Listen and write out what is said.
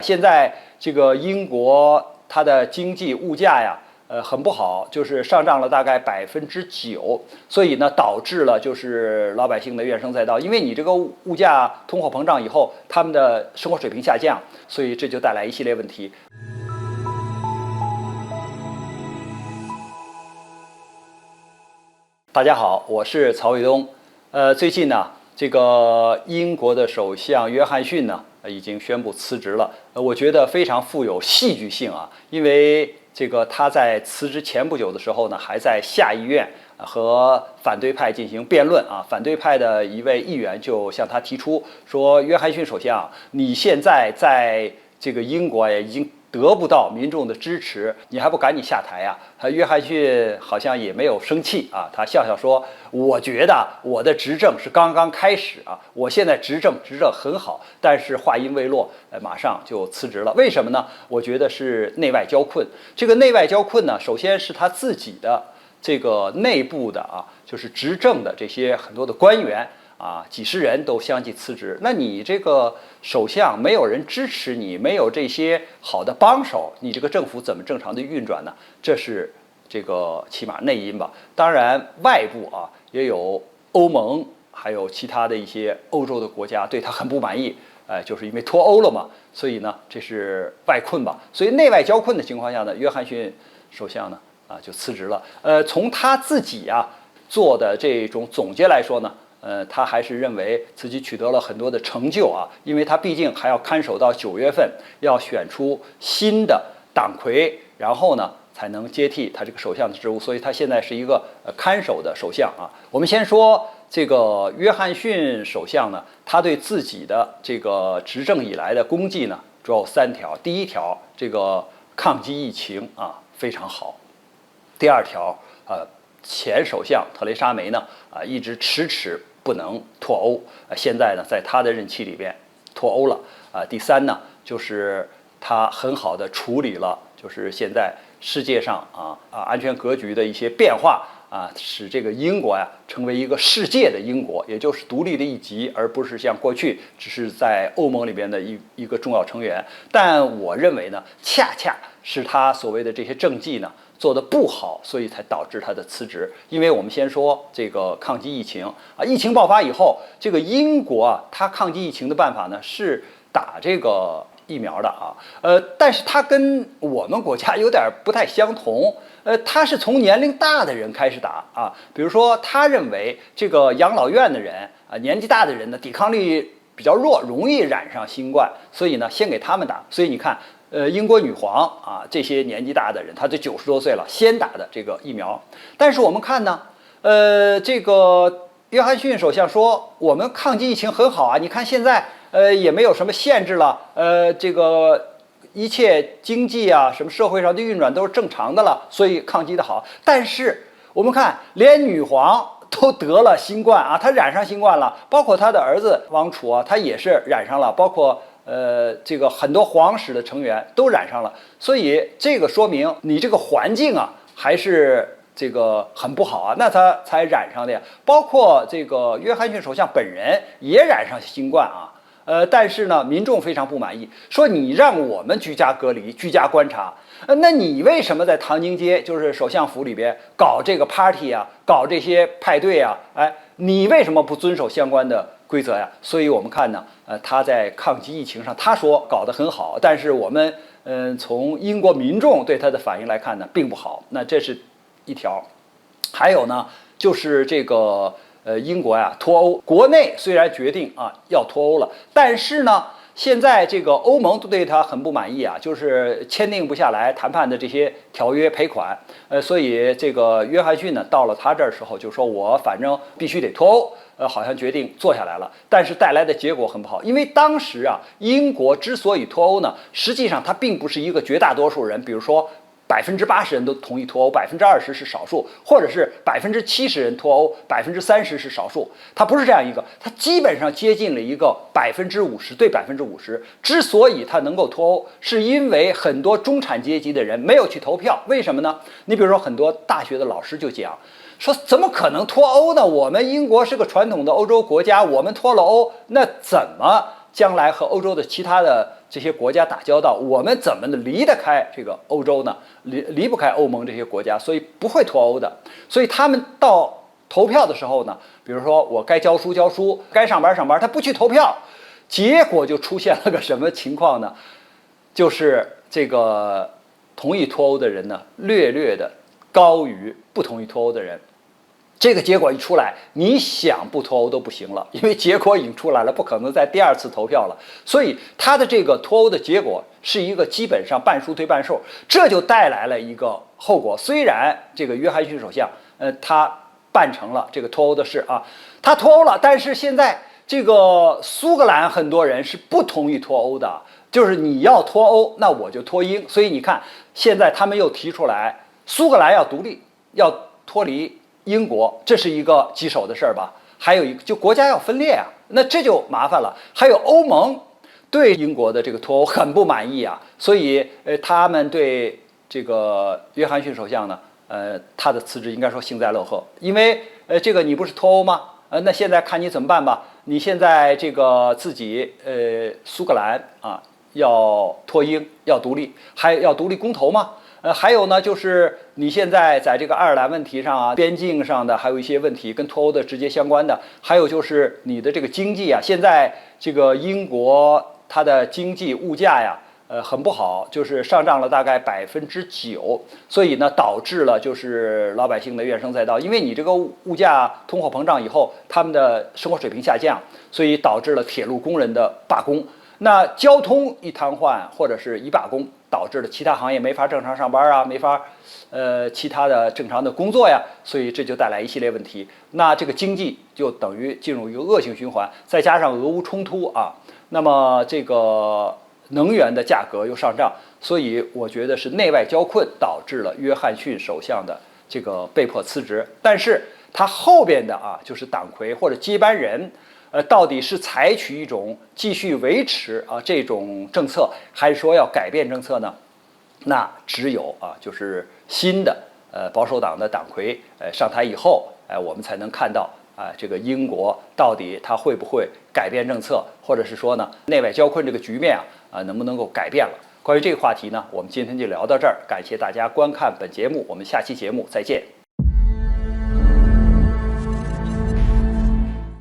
现在这个英国它的经济物价呀，很不好，就是上涨了大概9%，所以呢，导致了就是老百姓的怨声载道，因为你这个物价通货膨胀以后，他们的生活水平下降，所以这就带来一系列问题。大家好，我是曹卫东。最近呢，这个英国的首相约翰逊呢，已经宣布辞职了。我觉得非常富有戏剧性啊，因为这个他在辞职前不久的时候呢，还在下议院和反对派进行辩论啊。反对派的一位议员就向他提出说：“约翰逊首相，你现在在这个英国已经得不到民众的支持，你还不赶紧下台啊？”约翰逊好像也没有生气啊，他笑笑说：“我觉得我的执政是刚刚开始啊，我现在执政很好。”但是话音未落，马上就辞职了。为什么呢？我觉得是内外交困。这个内外交困呢，首先是他自己的这个内部的就是执政的这些很多的官员。几十人都相继辞职，那你这个首相没有人支持你，没有这些好的帮手，你这个政府怎么正常的运转呢？这是这个起码内因吧。当然外部也有欧盟，还有其他的一些欧洲的国家对他很不满意，就是因为脱欧了嘛，所以呢这是外困吧。所以内外交困的情况下呢，约翰逊首相呢就辞职了。从他自己做的这种总结来说呢。他还是认为自己取得了很多的成就因为他毕竟还要看守到9月份，要选出新的党魁，然后呢才能接替他这个首相的职务，所以他现在是一个看守的首相我们先说这个约翰逊首相呢，他对自己的这个执政以来的功绩呢，主要有3条。第一条，这个抗击疫情非常好。第二条，前首相特蕾莎梅呢一直迟不能脱欧，现在呢在他的任期里边脱欧了第三呢，就是他很好的处理了就是现在世界上安全格局的一些变化使这个英国成为一个世界的英国，也就是独立的一极，而不是像过去只是在欧盟里边的一个重要成员。但我认为呢，恰恰是他所谓的这些政绩呢做得不好，所以才导致他的辞职。因为我们先说这个抗击疫情疫情爆发以后，这个英国它抗击疫情的办法呢是打这个疫苗的但是它跟我们国家有点不太相同。他是从年龄大的人开始打比如说他认为这个养老院的人年纪大的人的抵抗力比较弱，容易染上新冠，所以呢先给他们打。所以你看英国女皇这些年纪大的人，他就90多岁了，先打的这个疫苗。但是我们看呢这个约翰逊首相说我们抗击疫情很好你看现在也没有什么限制了，这个一切经济什么社会上的运转都是正常的了，所以抗击的好。但是我们看连女皇都得了新冠他染上新冠了，包括他的儿子王储他也是染上了，包括这个很多皇室的成员都染上了，所以这个说明你这个环境还是这个很不好那他才染上的呀。包括这个约翰逊首相本人也染上新冠但是呢民众非常不满意，说你让我们居家隔离居家观察那你为什么在唐宁街就是首相府里边搞这个 party 搞这些派对你为什么不遵守相关的规则呀？所以我们看呢他在抗击疫情上他说搞得很好，但是我们从英国民众对他的反应来看呢并不好。那这是一条。还有呢就是这个英国脱欧，国内虽然决定要脱欧了，但是呢现在这个欧盟对他很不满意就是签订不下来谈判的这些条约赔款所以这个约翰逊呢到了他这儿时候就说我反正必须得脱欧好像决定做下来了，但是带来的结果很不好。因为当时英国之所以脱欧呢，实际上它并不是一个绝大多数人，比如说80%人都同意脱欧，20%是少数，或者是70%人脱欧，30%是少数。它不是这样一个，它基本上接近了一个50%对50%。之所以它能够脱欧，是因为很多中产阶级的人没有去投票。为什么呢？你比如说很多大学的老师就讲说，怎么可能脱欧呢？我们英国是个传统的欧洲国家，我们脱了欧，那怎么将来和欧洲的其他的这些国家打交道，我们怎么离得开这个欧洲呢？离不开欧盟这些国家，所以不会脱欧的。所以他们到投票的时候呢，比如说我该教书教书，该上班上班，他不去投票，结果就出现了个什么情况呢？就是这个同意脱欧的人呢，略略的高于不同意脱欧的人。这个结果一出来，你想不脱欧都不行了，因为结果已经出来了，不可能再第二次投票了。所以他的这个脱欧的结果是一个基本上半数对半数，这就带来了一个后果。虽然这个约翰逊首相，他办成了这个脱欧的事啊，他脱欧了，但是现在这个苏格兰很多人是不同意脱欧的，就是你要脱欧，那我就脱英。所以你看，现在他们又提出来，苏格兰要独立，要脱离英国，这是一个棘手的事儿吧？还有一个，就国家要分裂啊，那这就麻烦了。还有欧盟对英国的这个脱欧很不满意啊，所以他们对这个约翰逊首相呢，他的辞职应该说幸灾乐祸，因为这个你不是脱欧吗？那现在看你怎么办吧。你现在这个自己苏格兰啊要脱英要独立，还要独立公投吗？还有呢，就是你现在在这个爱尔兰问题上啊，边境上的还有一些问题跟脱欧的直接相关的，还有就是你的这个经济啊，现在这个英国它的经济物价呀，很不好，就是上涨了大概9%，所以呢，导致了就是老百姓的怨声载道，因为你这个物价通货膨胀以后，他们的生活水平下降，所以导致了铁路工人的罢工。那交通一瘫痪或者是一罢工，导致了其他行业没法正常上班啊，没法其他的正常的工作呀，所以这就带来一系列问题。那这个经济就等于进入一个恶性循环，再加上俄乌冲突啊，那么这个能源的价格又上涨，所以我觉得是内外交困导致了约翰逊首相的这个被迫辞职。但是他后边的啊，就是党魁或者接班人。到底是采取一种继续维持啊这种政策，还是说要改变政策呢？那只有啊，就是新的保守党的党魁上台以后，我们才能看到啊这个英国到底它会不会改变政策，或者是说呢内外交困这个局面啊能不能够改变了？关于这个话题呢，我们今天就聊到这儿，感谢大家观看本节目，我们下期节目再见。